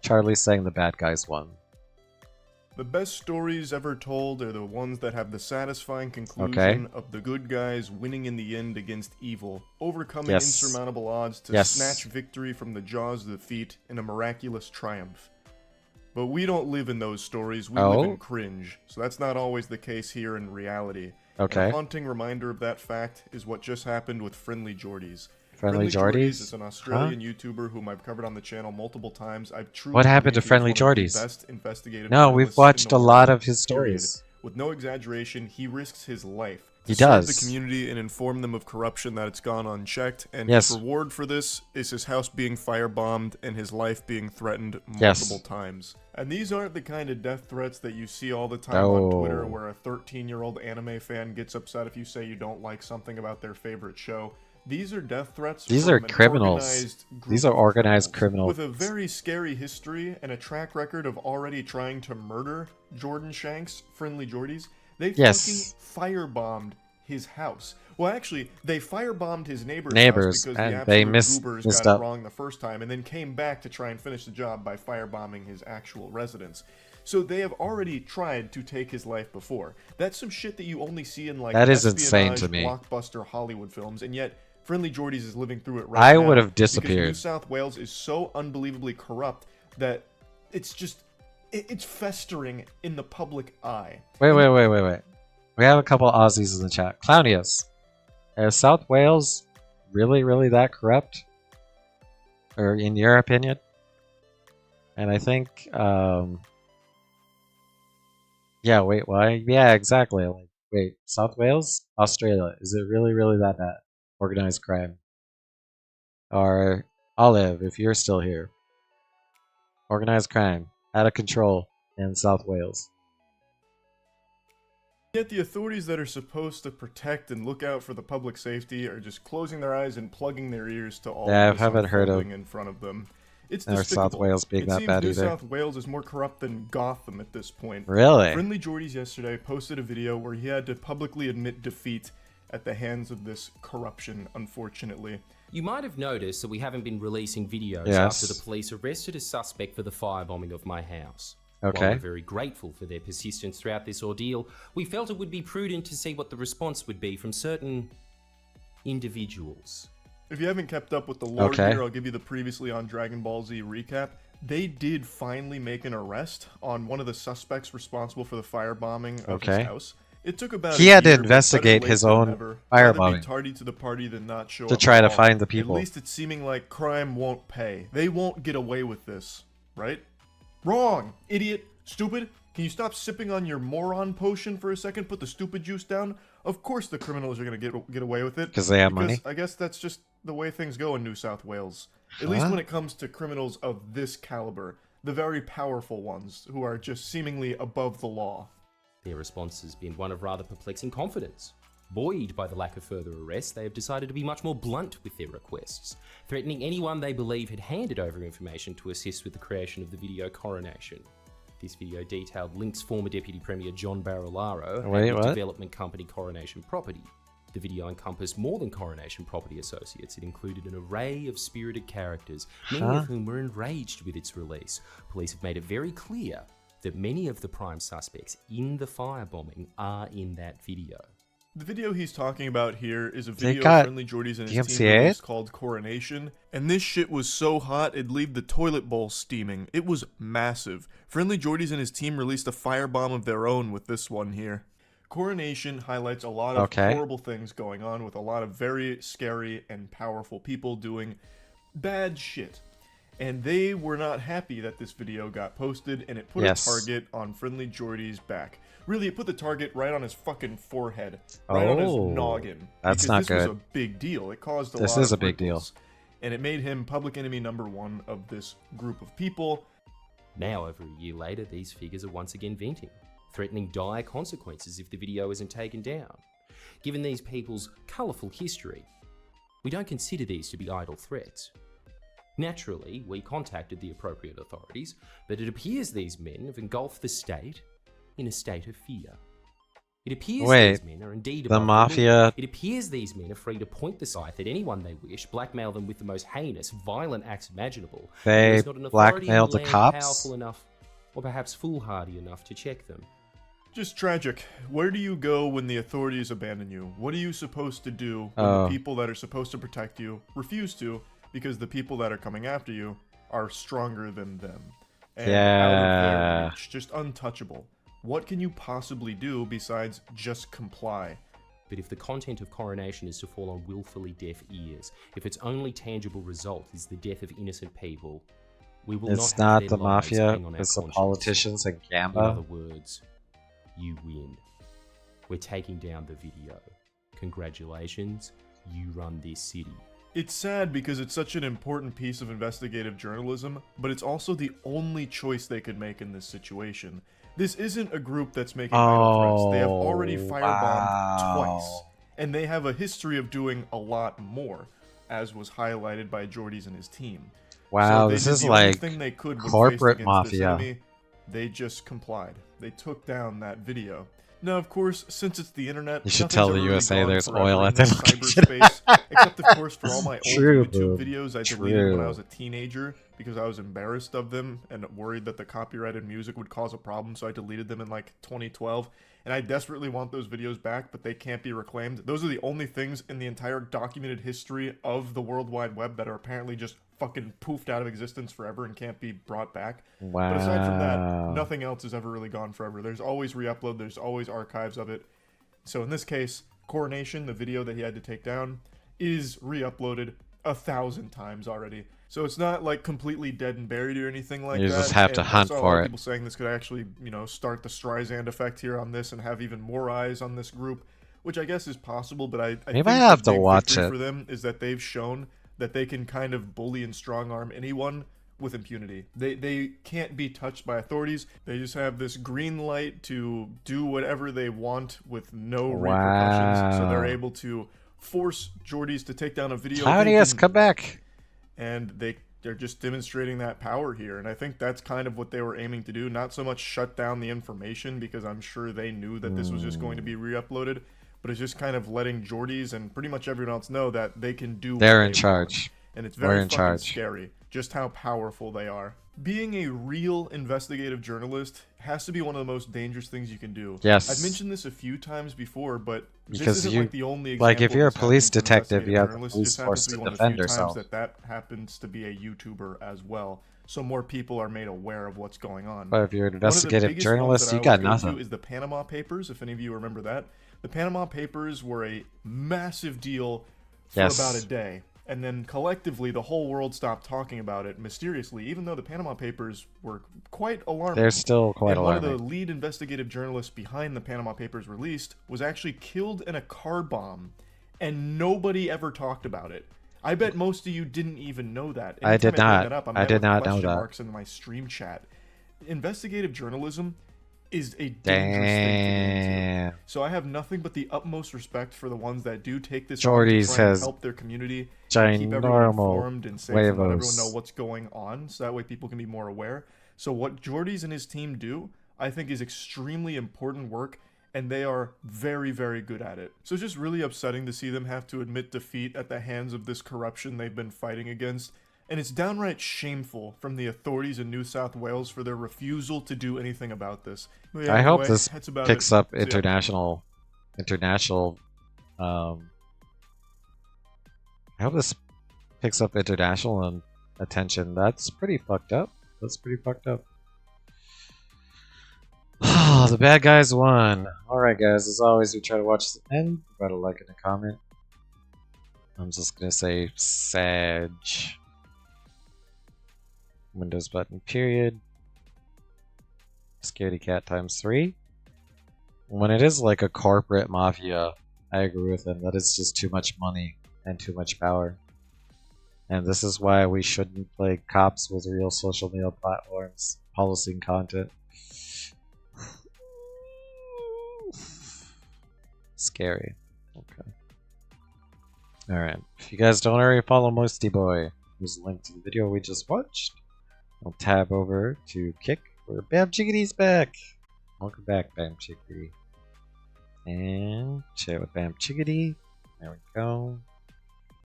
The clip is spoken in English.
Charlie's saying the bad guys won. The best stories ever told are the ones that have the satisfying conclusion Okay. of the good guys winning in the end against evil, overcoming Yes. insurmountable odds to Yes. snatch victory from the jaws of defeat in a miraculous triumph. But we don't live in those stories, we live in cringe, so that's not always the case here in reality. Okay. And a haunting reminder of that fact is what just happened with Friendly Jordies. Friendly Jordies? is an Australian YouTuber whom I've covered on the channel multiple times. I've truly What happened to believe Friendly he's one of the Jordies? best investigative No, we've journalists in watched the a lot world, of his period. stories. With no exaggeration, he risks his life to He serve does. the community and inform them of corruption that it's gone unchecked, and Yes. his reward for this is his house being firebombed and his life being threatened Yes. multiple times. And these aren't the kind of death threats that you see all the time No. on Twitter where a 13-year-old anime fan gets upset if you say you don't like something about their favorite show. These are death threats. These from are an criminals. organized group These are of organized criminals. with a very scary history and a track record of already trying to murder Jordan Shanks, Friendly Jordies. They Yes. fucking firebombed his house. Well, actually, they firebombed his neighbor's Neighbors, house because and the they absolute goobers missed got up. it wrong the first time, and then came back to try and finish the job by firebombing his actual residence. So they have already tried to take his life before. That's some shit that you only see in like That is insane espionage to me. blockbuster Hollywood films, and yet Friendly Jordies is living through it right I now. would have Because disappeared. New South Wales is so unbelievably corrupt that it's just it's festering in the public eye. Wait. We have a couple Aussies in the chat. Clownius, is South Wales really that corrupt? Or in your opinion? And I think, yeah, wait, why? Yeah, exactly. Like, wait, South Wales? Australia, is it really that bad? Organized crime. Or Olive, if you're still here. Organized crime, out of control in South Wales. Yet the authorities that are supposed to protect and look out for the public safety are just closing their eyes and plugging their ears to all Yeah, I of this haven't heard of unfolding in front of them. It's South despicable. Wales being it that seems bad New either. South Wales is more corrupt than Gotham at this point. Really? Friendly Jordies yesterday posted a video where he had to publicly admit defeat at the hands of this corruption, unfortunately. You might have noticed that we haven't been releasing videos Yes. after the police arrested a suspect for the firebombing of my house. Okay. While we're very grateful for their persistence throughout this ordeal, we felt it would be prudent to see what the response would be from certain individuals. If you haven't kept up with the lore Okay. here, I'll give you the previously on Dragon Ball Z recap. They did finally make an arrest on one of the suspects responsible for the firebombing of Okay. his house. It took about He a had to year, but better investigate late his than own never. Rather firebombing. be tardy to the party than not show To up try at to all. find the people. At least it's seeming like crime won't pay. They won't get away with this, right? Wrong, idiot, stupid. Can you stop sipping on your moron potion for a second? Put the stupid juice down. Of course the criminals are gonna get away with it. 'Cause they have money? I guess that's just the way things go in New South Wales. At least Huh? when it comes to criminals of this caliber. The very powerful ones who are just seemingly above the law. Their response has been one of rather perplexing confidence. Buoyed by the lack of further arrests, they have decided to be much more blunt with their requests, threatening anyone they believe had handed over information to assist with the creation of the video Coronation. This video detailed Link's former Deputy Premier John Barilaro Wait, and the what? development company Coronation Property. The video encompassed more than Coronation Property Associates. It included an array of spirited characters, many Huh? of whom were enraged with its release. Police have made it very clear that many of the prime suspects in the firebombing are in that video. The video he's talking about here is a They video got Friendly Jordies and his team DMCA? released called Coronation, and this shit was so hot it'd leave the toilet bowl steaming. It was massive. Friendly Jordies and his team released a firebomb of their own with this one here. Coronation highlights a lot of Okay. horrible things going on with a lot of very scary and powerful people doing bad shit. And they were not happy that this video got posted, and it put Yes. a target on Friendly Jordies' back. Really, it put the target right on his fucking forehead, right on his Oh, noggin. that's because not this good. was a big deal. It caused a This lot is of a big deal. ripples, and it made him public enemy number one of this group of people. Now, over a year later, these figures are once again venting, threatening dire consequences if the video isn't taken down. Given these people's colourful history, we don't consider these to be idle threats. Naturally, we contacted the appropriate authorities, but it appears these men have engulfed the state in a state of fear. It appears Wait, these men are indeed the above mafia- law. It appears these men are free to point the scythe at anyone they wish, blackmail them with the most heinous, violent acts imaginable. There They is not an authority in the blackmailed the land cops? powerful enough, or perhaps foolhardy enough to check them. Just tragic. Where do you go when the authorities abandon you? What are you supposed to do when Oh. the people that are supposed to protect you refuse to because the people that are coming after you are stronger than them? And out of their Yeah. reach, just untouchable. What can you possibly do besides just comply? But if the content of coronation is to fall on willfully deaf ears, if its only tangible result is the death of innocent people, we will It's not not have the their lives mafia, hang on our it's the conscience. politicians and In other Gamba. words, you win. We're taking down the video. Congratulations, you run this city. It's sad because it's such an important piece of investigative journalism, but it's also the only choice they could make in this situation. This isn't a group that's making idle threats. They have already Oh, firebombed twice, wow. and they have a history of doing a lot more, as was highlighted by Jordy's and his team. Wow, So they this did is the only like thing they could when corporate faced against this mafia. enemy. They just complied. They took down that video. Now, of course, since it's the internet, You should nothing's tell the ever really USA gone there's forever oil in at their this location. cyberspace, except of course for all my old True, YouTube boom. videos I deleted when I True. was a teenager because I was embarrassed of them and worried that the copyrighted music would cause a problem, so I deleted them in like 2012. And I desperately want those videos back, but they can't be reclaimed. Those are the only things in the entire documented history of the World Wide Web that are apparently just fucking poofed out of existence forever and can't be brought back. Wow. But aside from that, nothing else has ever really gone forever. There's always re-upload, there's always archives of it. So in this case, Coronation, the video that he had to take down, is re-uploaded 1,000 times already. So it's not like completely dead and buried or anything like that. You just have to And I hunt saw a for lot of it. people saying this could actually, start the Streisand effect here on this and have even more eyes on this group, which I guess is possible. But I Maybe think I have the to big watch victory it. for them is that they've shown that they can kind of bully and strong arm anyone with impunity. They can't be touched by authorities. They just have this green light to do whatever they want with no repercussions. So they're Wow. able to force Jordy's to take down a video. Howdy, they yes, didn't come want. back. And they're just demonstrating that power here, and I think that's kind of what they were aiming to do. Not so much shut down the information, because I'm sure they knew that this was just going to be re-uploaded, but it's just kind of letting Jordy's and pretty much everyone else know that they can do They're what in they charge. want. And it's We're very in fucking charge. scary just how powerful they are. Being a real investigative journalist has to be one of the most dangerous things you can do. Yes. I've mentioned this a few times before, but Because this isn't you- like the only example. like, if you're a of this police happening to an detective, you investigative have the journalist. It police just happens force to to be one of the defend few times yourself. that happens to be a YouTuber as well, so more people are made aware of what's going on. But if you're an One of the investigative biggest journalist, ones you that I got always go to nothing. is the Panama Papers, if any of you remember that. The Panama Papers were a massive deal for Yes. about a day. And then collectively, the whole world stopped talking about it mysteriously, even though the Panama Papers were quite alarming. They're still quite And one of alarming. the lead investigative journalists behind the Panama Papers released was actually killed in a car bomb, and nobody ever talked about it. I bet most of you didn't even know that. I did Anytime bring not. that up, I'm I met did with not know question that. marks in my stream chat. Investigative journalism is a dangerous thing to get into. Damn. So I have nothing but the utmost respect for the ones that do take this Jordy's on to try and has help their community, and keep everyone ginormal informed and safe, and let everyone huevos. know what's going on, so that way people can be more aware. So what Jordy's and his team do, I think, is extremely important work, and they are very, very good at it. So it's just really upsetting to see them have to admit defeat at the hands of this corruption they've been fighting against. And it's downright shameful from the authorities in New South Wales for their refusal to do anything about this. But yeah, I hope anyway, this that's about picks it. up So, yeah. international. I hope this picks up international attention. That's pretty fucked up. That's pretty fucked up. The bad guys won. Alright, guys, as always, we try to watch the end. Provide a like and a comment. I'm just gonna say Sag. Windows button, period. Scaredy cat times 3. When it is like a corporate mafia, I agree with him that it's just too much money and too much power. And this is why we shouldn't play cops with real social media platforms, policing content. Scary. Okay. Alright. If you guys don't already follow Mosty Boy, there's a link to the video we just watched. I'll tab over to Kick, where Bam Chickadee's back. Welcome back, Bam Chickadee. And share with Bam Chickadee. There we go.